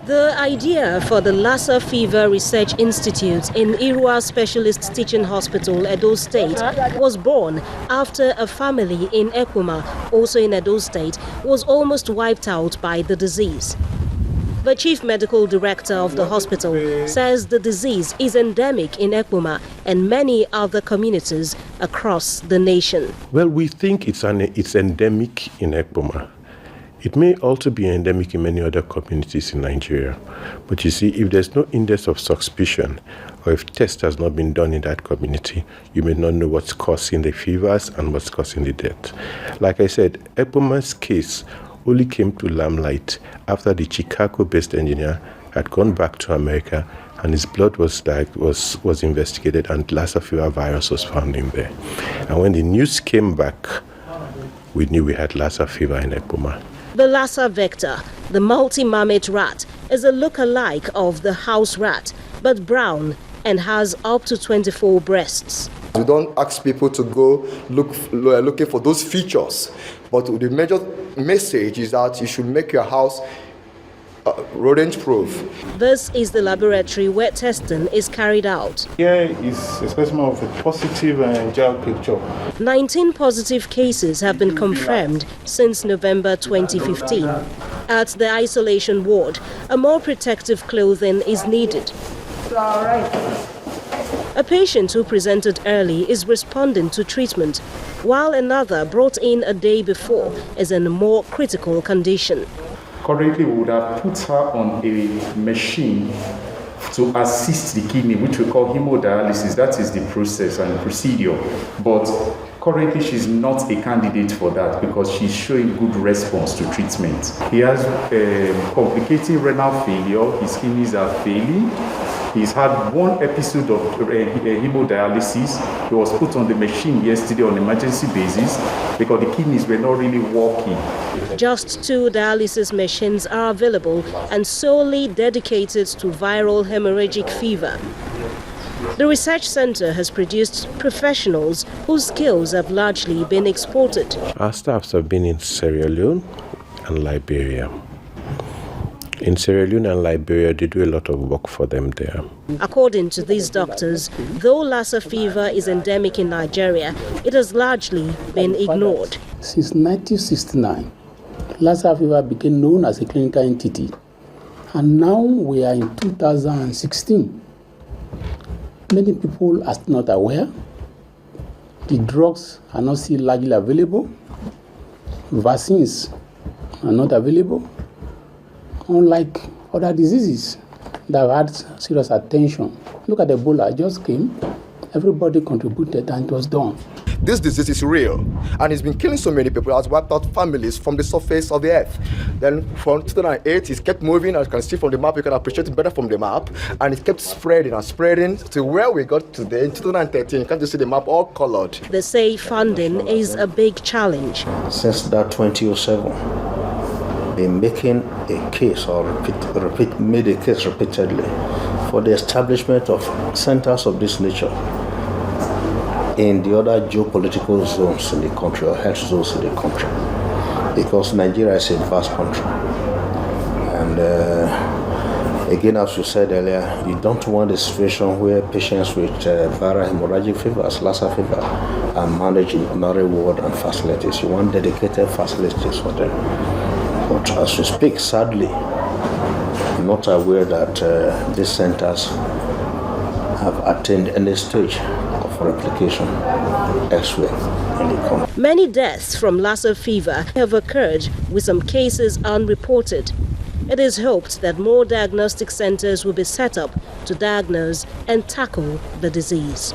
The idea for the Lassa Fever Research Institute in Irua Specialist Teaching Hospital, Edo State, was born after a family in Ekuma, also in Edo State, was almost wiped out by the disease. The chief medical director of the hospital says the disease is endemic in Ekuma and many other communities across the nation. Well, we think it's endemic in Ekuma. It may also be endemic in many other communities in Nigeria. But you see, if there's no index of suspicion, or if test has not been done in that community, you may not know what's causing the fevers and what's causing the death. Like I said, Ekpuma's case only came to limelight after the Chicago-based engineer had gone back to America and his blood was investigated and Lassa fever virus was found in there. And when the news came back, we knew we had Lassa fever in Ekpuma. The Lassa vector, the multi-marmot rat, is a look-alike of the house rat, but brown and has up to 24 breasts. We don't ask people to go looking for those features, but the major message is that you should make your house rodent-proof. This is the laboratory where testing is carried out. Here is a specimen of a positive gel picture. 19 positive cases have been confirmed since November 2015. At the isolation ward, a more protective clothing is needed. A patient who presented early is responding to treatment, while another brought in a day before is in a more critical condition. Currently, we would have put her on a machine to assist the kidney, which we call hemodialysis. That is the process and the procedure. But currently, she's not a candidate for that because she's showing good response to treatment. He has complicating renal failure. His kidneys are failing. He's had one episode of hemodialysis. He was put on the machine yesterday on an emergency basis because the kidneys were not really working. Just 2 dialysis machines are available and solely dedicated to viral hemorrhagic fever. The research center has produced professionals whose skills have largely been exported. Our staffs have been in Sierra Leone and Liberia. In Sierra Leone and Liberia, they do a lot of work for them there. According to these doctors, though Lassa fever is endemic in Nigeria, it has largely been ignored. Since 1969, Lassa fever became known as a clinical entity. And now we are in 2016. Many people are still not aware. The drugs are not still largely available. Vaccines are not available. Unlike other diseases that have had serious attention. Look at Ebola, it just came, everybody contributed and it was done. This disease is real and it's been killing so many people. It has wiped out families from the surface of the earth. Then from 2008, it kept moving, as you can see from the map, you can appreciate it better from the map, and it kept spreading and spreading to where we got today in 2013. You can't see the map all colored. They say funding is a big challenge. Since that 2007, been making a case or made a case repeatedly for the establishment of centers of this nature in the other geopolitical zones in the country or health zones in the country, because Nigeria is a vast country. And again, as you said earlier, you don't want a situation where patients with viral hemorrhagic fevers, Lassa fever, are managed in ordinary ward and facilities. You want dedicated facilities for them. But as we speak, sadly, I'm not aware that these centers have attained any stage of replication elsewhere in the country. Many deaths from Lassa fever have occurred, with some cases unreported. It is hoped that more diagnostic centers will be set up to diagnose and tackle the disease.